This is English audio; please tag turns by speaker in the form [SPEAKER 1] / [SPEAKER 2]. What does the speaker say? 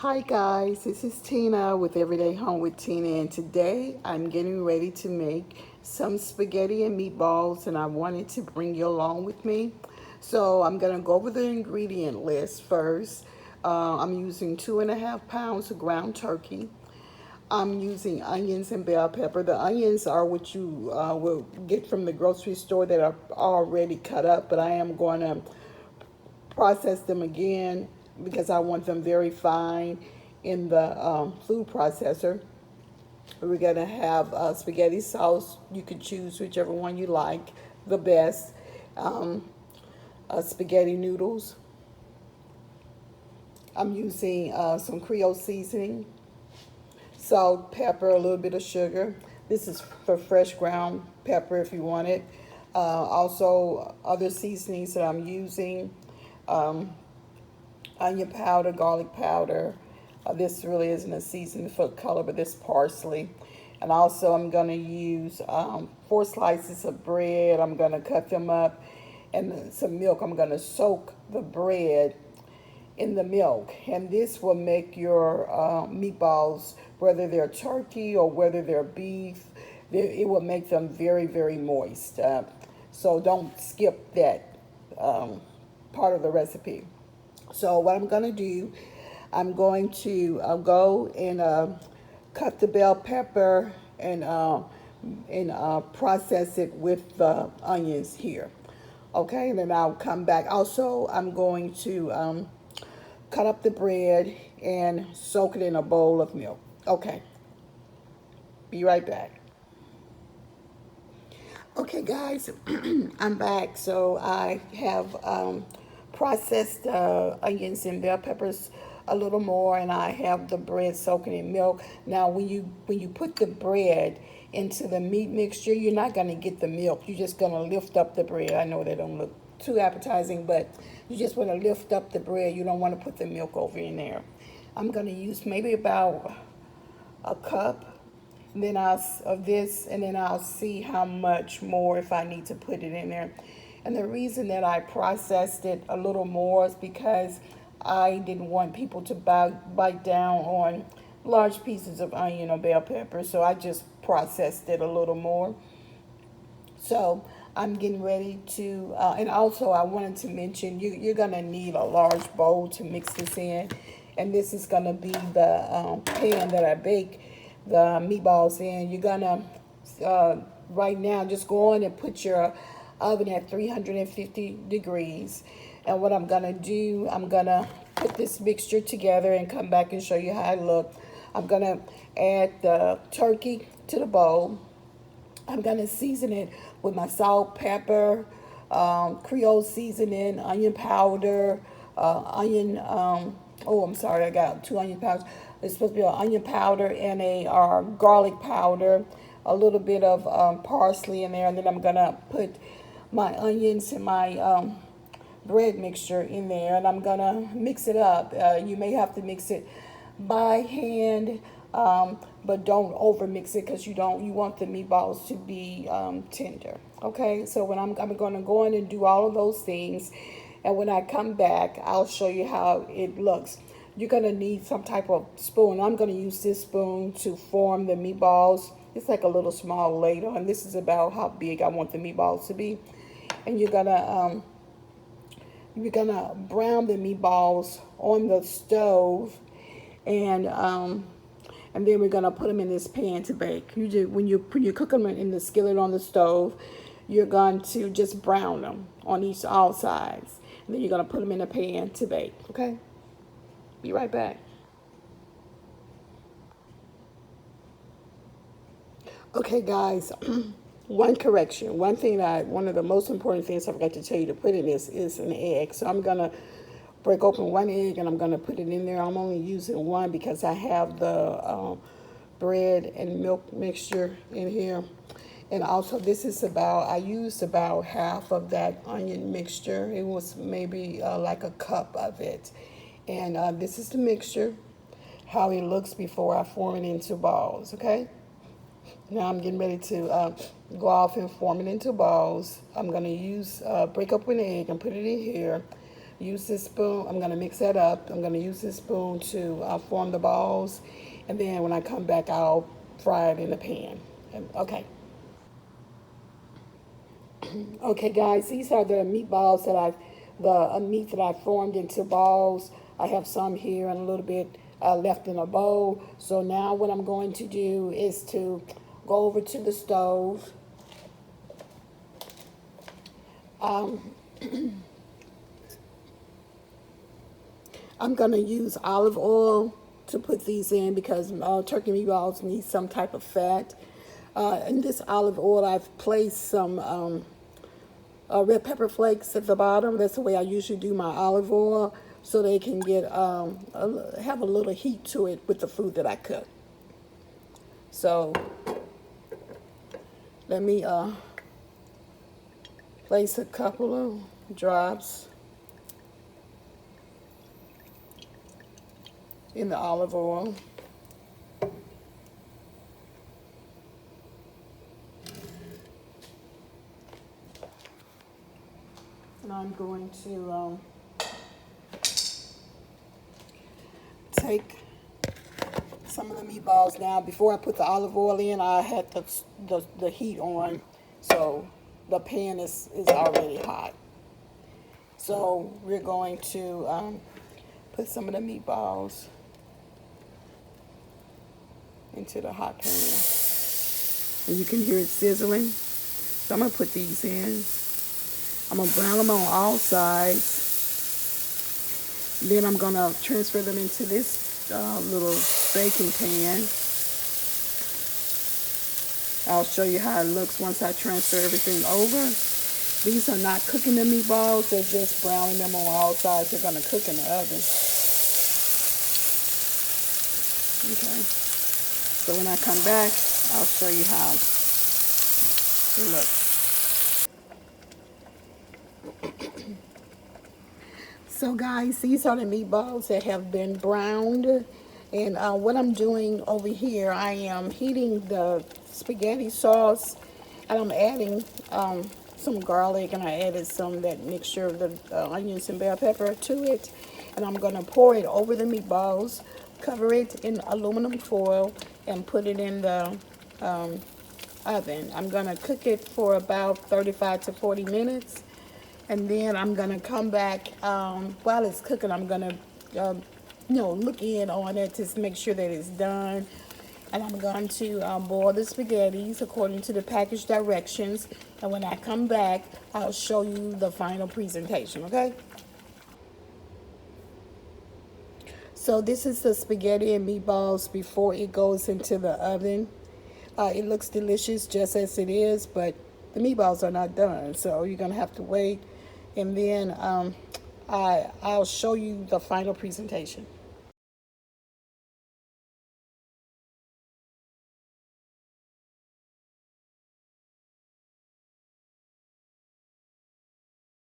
[SPEAKER 1] Hi guys, this is Tina with Everyday Home with Tina, and today I'm getting ready to make some spaghetti and meatballs, and I wanted to bring you along with me. So I'm gonna go over the ingredient list first. I'm using 2.5 pounds of ground turkey. I'm using onions and bell pepper. The onions are what you will get from the grocery store that are already cut up, but I am going to process them again because I want them very fine in the food processor. We're gonna have spaghetti sauce. You can choose whichever one you like the best. Um, Spaghetti noodles. I'm using some Creole seasoning, salt, pepper, a little bit of sugar. This is for fresh ground pepper if you want it. Also, other seasonings that I'm using: um, onion powder, garlic powder. This really isn't a seasoning for color, but this parsley. And also I'm gonna use 4 slices of bread. I'm gonna cut them up, and some milk. I'm gonna soak the bread in the milk, and this will make your meatballs, whether they're turkey or whether they're beef, it will make them very, very moist. So don't skip that part of the recipe. So what I'm going to do, I'm going to go and cut the bell pepper and process it with the onions here. Okay, and then I'll come back. Also, I'm going to cut up the bread and soak it in a bowl of milk. Okay, be right back. Okay, guys, I'm back. So I have processed onions and bell peppers a little more, and I have the bread soaking in milk. Now, when you put the bread into the meat mixture, you're not gonna get the milk. You're just gonna lift up the bread. I know they don't look too appetizing, but you just want to lift up the bread. You don't want to put the milk over in there. I'm gonna use maybe about a cup, and then I'll of this, and then I'll see how much more if I need to put it in there. And the reason that I processed it a little more is because I didn't want people to bite down on large pieces of onion or bell pepper, so I just processed it a little more. So I'm getting ready to, and also I wanted to mention you're gonna need a large bowl to mix this in, and this is gonna be the pan that I bake the meatballs in. You're gonna right now just go on and put your oven at 350 degrees, and what I'm gonna do, I'm gonna put this mixture together and come back and show you how it look. I'm gonna add the turkey to the bowl. I'm gonna season it with my salt, pepper, Creole seasoning, onion powder, onion. Oh, I'm sorry, I got 2 onion powders. It's supposed to be an onion powder and a garlic powder, a little bit of parsley in there, and then I'm gonna put my onions and my bread mixture in there, and I'm gonna mix it up. You may have to mix it by hand, but don't over mix it because you want the meatballs to be tender. Okay, so when I'm gonna go in and do all of those things, and when I come back, I'll show you how it looks. You're gonna need some type of spoon. I'm gonna use this spoon to form the meatballs. It's like a little small ladle, and this is about how big I want the meatballs to be. And you're gonna brown the meatballs on the stove, and then we're gonna put them in this pan to bake. When you cook them in the skillet on the stove, you're going to just brown them on all sides, and then you're gonna put them in a pan to bake. Okay, be right back. Okay, guys. One correction. One of the most important things I forgot to tell you to put in this is an egg. So I'm gonna break open one egg and I'm gonna put it in there. I'm only using one because I have the bread and milk mixture in here. And also I used about half of that onion mixture. It was maybe like a cup of it. And this is the mixture, how it looks before I form it into balls, okay? Now I'm getting ready to go off and form it into balls. I'm going to break up an egg and put it in here. use this spoon. I'm gonna mix that up. I'm gonna use this spoon to form the balls, and then when I come back, I'll fry it in the pan. Okay. Okay, guys, these are the meatballs that the meat that I formed into balls. I have some here and a little bit left in a bowl. So now what I'm going to do is to go over to the stove. I'm going to use olive oil to put these in because turkey meatballs need some type of fat. In this olive oil, I've placed some red pepper flakes at the bottom. That's the way I usually do my olive oil, so they can get have a little heat to it with the food that I cook. So let me place a couple of drops in the olive oil. And I'm going to take some of the meatballs now. Before I put the olive oil in, I had the heat on, so the pan is already hot. So we're going to put some of the meatballs into the hot pan. And you can hear it sizzling. So I'm going to put these in. I'm going to brown them on all sides. Then I'm going to transfer them into this little baking pan. I'll show you how it looks once I transfer everything over. These are not cooking the meatballs, they're just browning them on all sides. They're going to cook in the oven. Okay. So when I come back, I'll show you how it looks. So guys, these are the meatballs that have been browned. And what I'm doing over here, I am heating the spaghetti sauce, and I'm adding some garlic, and I added some of that mixture of the onions and bell pepper to it. And I'm going to pour it over the meatballs, cover it in aluminum foil, and put it in the oven. I'm going to cook it for about 35 to 40 minutes. And then I'm going to come back, while it's cooking, I'm going to, look in on it to make sure that it's done. And I'm going to boil the spaghettis according to the package directions. And when I come back, I'll show you the final presentation, okay? So this is the spaghetti and meatballs before it goes into the oven. It looks delicious just as it is, but the meatballs are not done. So you're going to have to wait. And then I'll show you the final presentation.